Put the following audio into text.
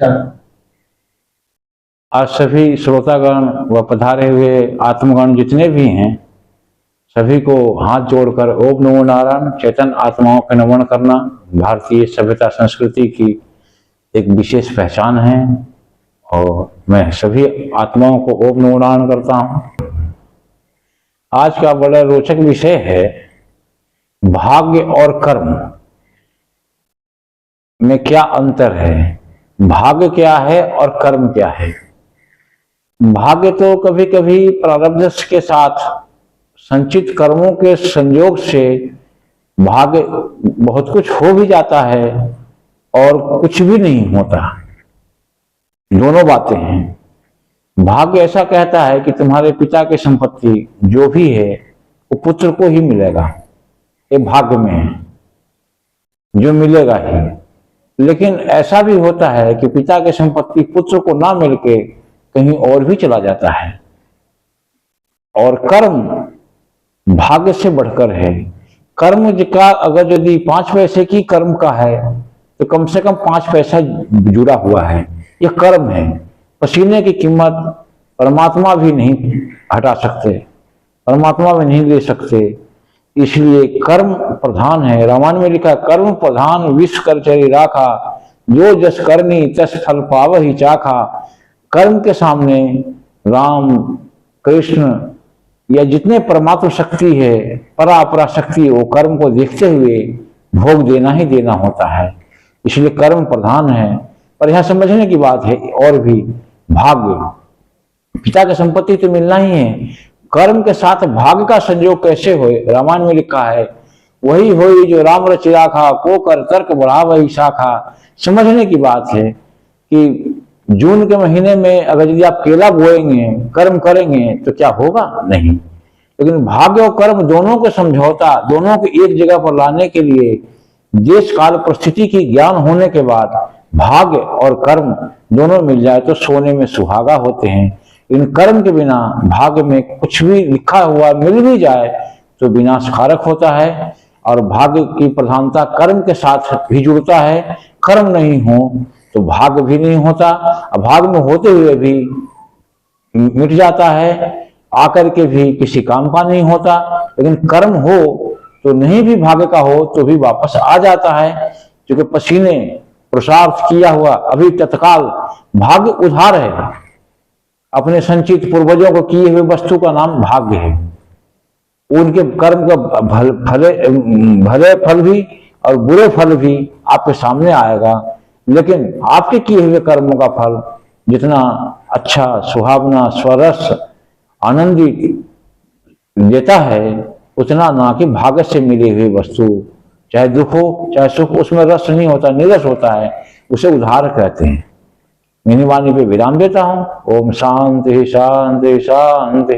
आज सभी श्रोतागण व पधारे हुए आत्मगण जितने भी हैं, सभी को हाथ जोड़कर ओम नमो नारायण चेतन आत्माओं का नमन करना भारतीय सभ्यता संस्कृति की एक विशेष पहचान है। और मैं सभी आत्माओं को ओम नमो नारायण करता हूँ। आज का बड़ा रोचक विषय है भाग्य और कर्म में क्या अंतर है। भाग्य क्या है और कर्म क्या है। भाग्य तो कभी कभी प्रारब्ध के साथ संचित कर्मों के संयोग से भाग्य बहुत कुछ हो भी जाता है और कुछ भी नहीं होता। दोनों बातें हैं। भाग्य ऐसा कहता है कि तुम्हारे पिता की संपत्ति जो भी है वो पुत्र को ही मिलेगा, ये भाग्य में है, जो मिलेगा ही। लेकिन ऐसा भी होता है कि पिता की संपत्ति पुत्र को ना मिलके कहीं और भी चला जाता है। और कर्म भाग्य से बढ़कर है। कर्म का अगर यदि 5 पैसे की कर्म का है तो कम से कम 5 पैसा जुड़ा हुआ है, यह कर्म है। पसीने की कीमत परमात्मा भी नहीं हटा सकते, परमात्मा भी नहीं ले सकते, इसलिए कर्म प्रधान है। रामायण में लिखा कर्म प्रधान विश्व कर चरी राखा, जो जस करनी तस फल पाव ही चाखा। कर्म के सामने राम कृष्ण या जितने परमात्म शक्ति है, परापरा शक्ति, वो कर्म को देखते हुए भोग देना ही देना होता है, इसलिए कर्म प्रधान है। पर यह समझने की बात है और भी, भाग्य पिता की संपत्ति तो मिलना ही है, कर्म के साथ भाग्य का संयोग कैसे हो। रामायण में लिखा है वही होई जो राम रचि राखा, को कर तर्क बढ़ा वही शाखा। समझने की बात है कि जून के महीने में अगर यदि आप केला बोएंगे, कर्म करेंगे तो क्या होगा, नहीं। लेकिन भाग्य और कर्म दोनों को समझौता, दोनों को एक जगह पर लाने के लिए देश काल परिस्थिति की ज्ञान होने के बाद भाग्य और कर्म दोनों मिल जाए तो सोने में सुहागा होते हैं। लेकिन कर्म के बिना भाग्य में कुछ भी लिखा हुआ मिल भी जाए तो विनाशकारक होता है। और भाग्य की प्रधानता कर्म के साथ भी जुड़ता है। कर्म नहीं हो तो भाग्य भी नहीं होता, भाग्य में होते हुए भी मिट जाता है, आकर के भी किसी काम का नहीं होता। लेकिन कर्म हो तो नहीं भी भाग्य का हो तो भी वापस आ जाता है, क्योंकि पसीने पुरुषार्थ किया हुआ अभी तत्काल भाग्य उधार है। अपने संचित पूर्वजों को किए हुए वस्तु का नाम भाग्य है। उनके कर्म का भले फल भी और बुरे फल भी आपके सामने आएगा, लेकिन आपके किए हुए कर्मों का फल जितना अच्छा, सुहावना, स्वरस, आनंदित देता है उतना ना कि भाग्य से मिली हुई वस्तु, चाहे दुख हो चाहे सुख, उसमें रस नहीं होता, निरस होता है, उसे उधार कहते हैं। मेरी वाणी पे विराम देता हूं। ओम शांति शांति शांति।